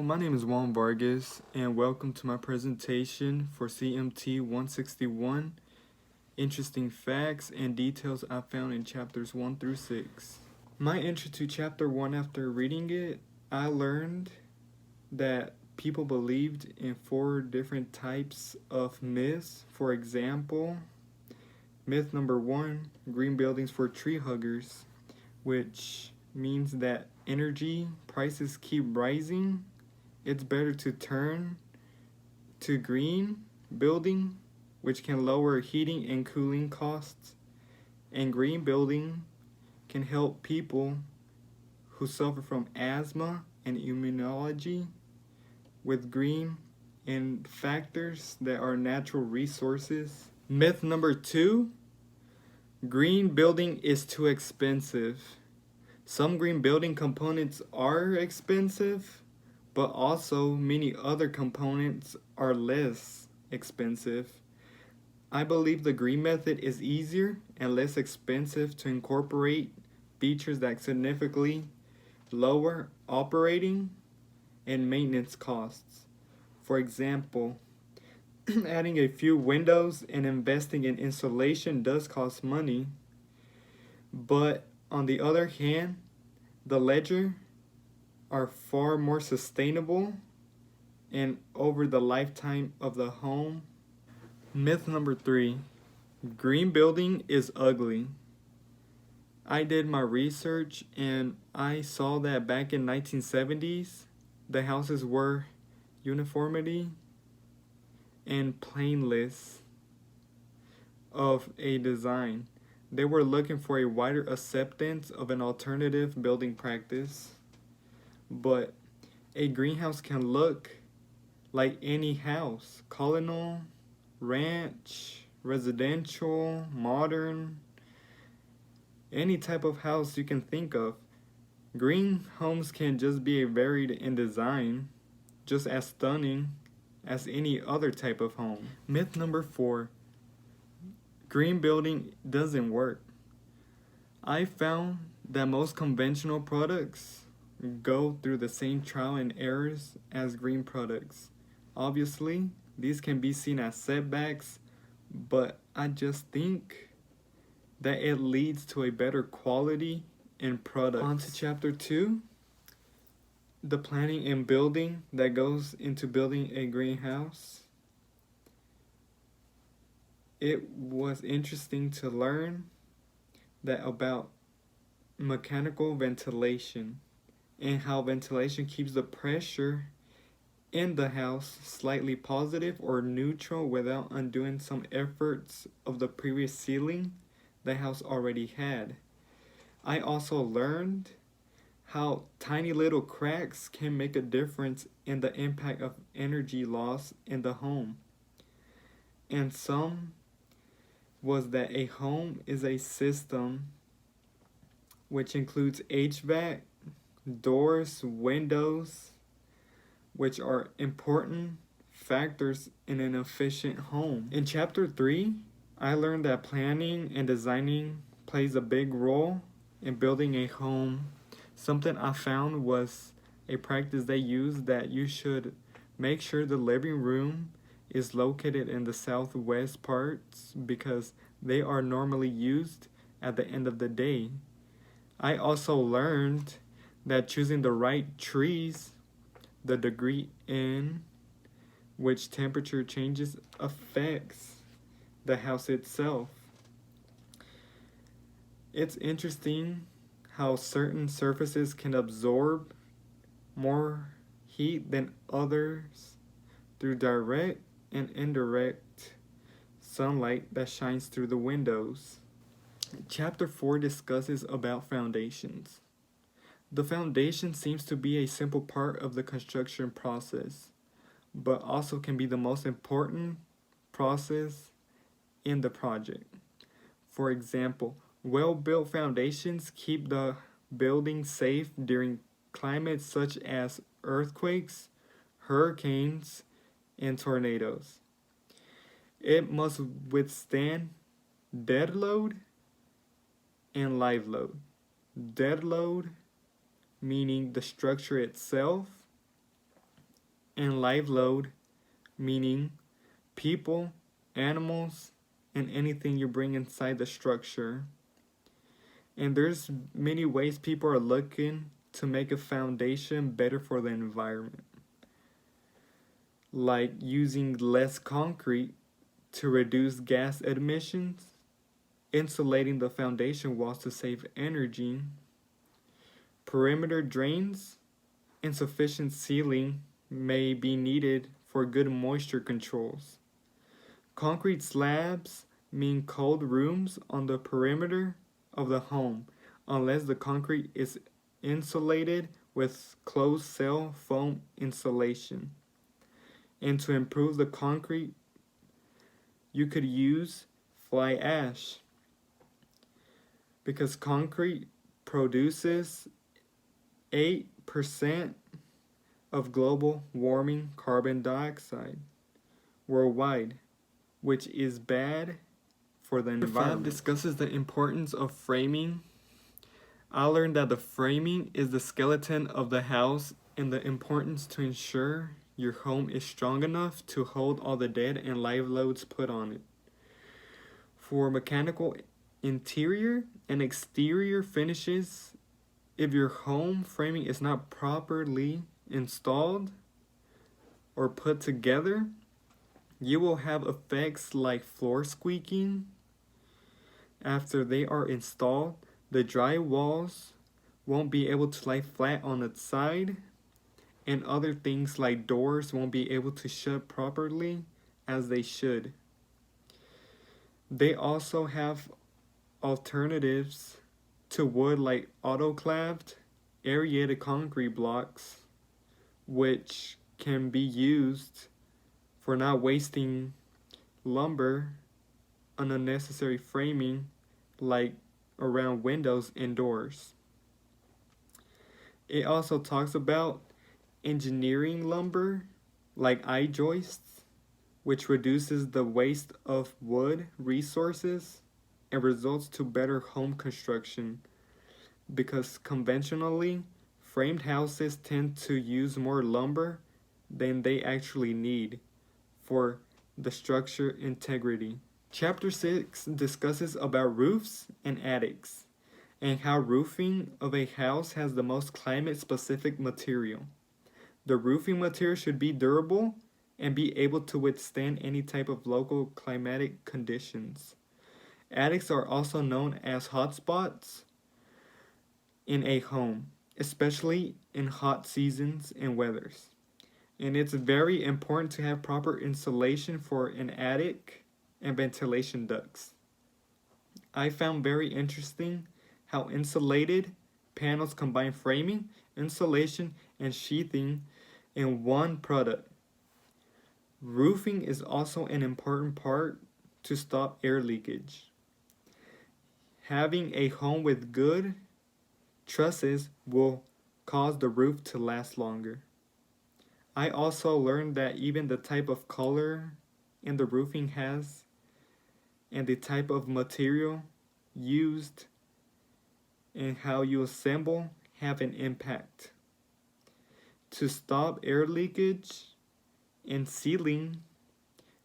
My name is Juan Vargas, and welcome to my presentation for CMT 161, Interesting Facts and Details I Found in Chapters 1 through 6. My intro to Chapter 1, after reading it, I learned that people believed in 4 different types of myths. For example, myth number 1, green buildings for tree huggers, which means that energy prices keep rising. It's better to turn to green building, which can lower heating and cooling costs. And green building can help people who suffer from asthma and immunology with green and factors that are natural resources. Myth number 2, green building is too expensive. Some green building components are expensive, but also many other components are less expensive. I believe the green method is easier and less expensive to incorporate features that significantly lower operating and maintenance costs. For example, adding a few windows and investing in insulation does cost money, but on the other hand, the ledger are far more sustainable and over the lifetime of the home. Myth number 3, green building is ugly. I did my research and I saw that back in 1970s, the houses were uniformity and plainless of a design. They were looking for a wider acceptance of an alternative building practice. But a greenhouse can look like any house: colonial, ranch, residential, modern, any type of house you can think of. Green homes can just be varied in design, just as stunning as any other type of home. Myth number 4, green building doesn't work. I found that most conventional products go through the same trial and errors as green products. Obviously, these can be seen as setbacks, but I just think that it leads to a better quality in products. On to chapter 2, the planning and building that goes into building a greenhouse. It was interesting to learn that about mechanical ventilation and how ventilation keeps the pressure in the house slightly positive or neutral without undoing some efforts of the previous ceiling the house already had. I also learned how tiny little cracks can make a difference in the impact of energy loss in the home. And some was that a home is a system which includes HVAC, doors, windows, which are important factors in an efficient home. In chapter 3, I learned that planning and designing plays a big role in building a home. Something I found was a practice they use that you should make sure the living room is located in the southwest parts because they are normally used at the end of the day. I also learned that choosing the right trees, the degree in which temperature changes affects the house itself. It's interesting how certain surfaces can absorb more heat than others through direct and indirect sunlight that shines through the windows. Chapter 4 discusses about foundations. The foundation seems to be a simple part of the construction process, but also can be the most important process in the project. For example, well-built foundations keep the building safe during climates such as earthquakes, hurricanes, and tornadoes. It must withstand dead load and live load. Dead load meaning the structure itself, and live load, meaning people, animals, and anything you bring inside the structure. And there's many ways people are looking to make a foundation better for the environment, like using less concrete to reduce gas emissions, insulating the foundation walls to save energy, perimeter drains, and sufficient sealing may be needed for good moisture controls. Concrete slabs mean cold rooms on the perimeter of the home unless the concrete is insulated with closed cell foam insulation. And to improve the concrete, you could use fly ash because concrete produces 8% of global warming carbon dioxide worldwide, which is bad for the environment. 5 discusses the importance of framing. I learned that the framing is the skeleton of the house and the importance to ensure your home is strong enough to hold all the dead and live loads put on it. For mechanical interior and exterior finishes, if your home framing is not properly installed or put together, you will have effects like floor squeaking. After they are installed, the dry walls won't be able to lie flat on its side, and other things like doors won't be able to shut properly as they should. They also have alternatives to wood like autoclaved, aerated concrete blocks, which can be used for not wasting lumber on unnecessary framing like around windows and doors. It also talks about engineering lumber like I-joists, which reduces the waste of wood resources and results to better home construction because conventionally framed houses tend to use more lumber than they actually need for the structure integrity. Chapter 6 discusses about roofs and attics and how roofing of a house has the most climate-specific material. The roofing material should be durable and be able to withstand any type of local climatic conditions. Attics are also known as hotspots in a home, especially in hot seasons and weathers. And it's very important to have proper insulation for an attic and ventilation ducts. I found very interesting how insulated panels combine framing, insulation, and sheathing in one product. Roofing is also an important part to stop air leakage. Having a home with good trusses will cause the roof to last longer. I also learned that even the type of color in the roofing has and the type of material used and how you assemble have an impact. To stop air leakage and sealing,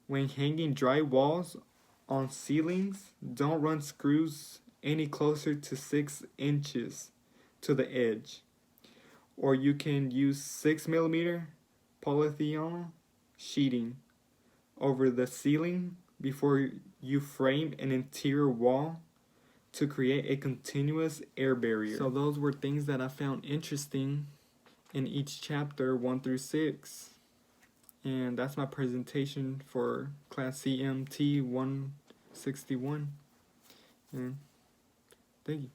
when hanging dry walls on ceilings, don't run screws any closer to 6 inches to the edge. Or you can use 6mm polyethylene sheeting over the ceiling before you frame an interior wall to create a continuous air barrier. So those were things that I found interesting in each chapter 1 through 6. And that's my presentation for class CMT 161. And thank you.